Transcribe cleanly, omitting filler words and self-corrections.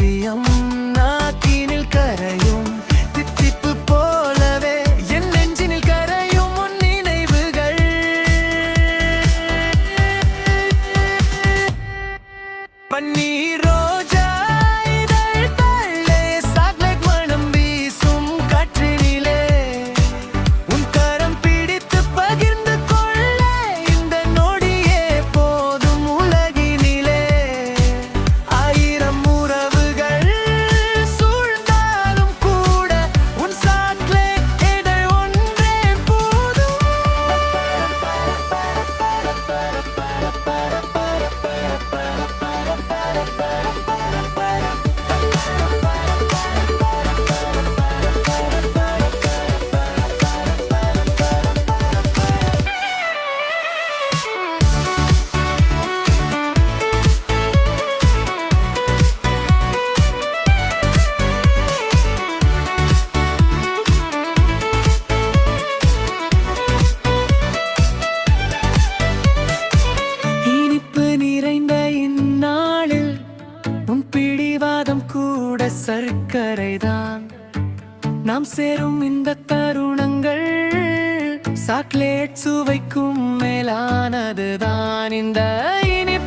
ரகசியம் நாக்கினில் கரையும் தித்திப்பு போலவே என் நெஞ்சினில் கரையும் உன் நினைவுகள். பன்னீர் ரோஜா இதழ் தள்ளே சாக்லேட் மணம் வீசும் காற்றினிலே உன் கரம் பிடித்து பகிர்ந்து கொள்ள இந்த நொடியே போதும் உலகினிலே. ஆயிரம் உறவுகள் சூழ்ந்தாலும் கூட உன் சாக்லேட் இதழ் ஒன்றே போதும். இனிப்பு நிறைந்த இந்நாளில் உன் பிடிவாதம் கூட சர்க்கரைதான். நாம் சேரும் இந்த தருணங்கள் சாக்லேட் சுவைக்கும் மேலானதுதான். இந்த இனிப்பு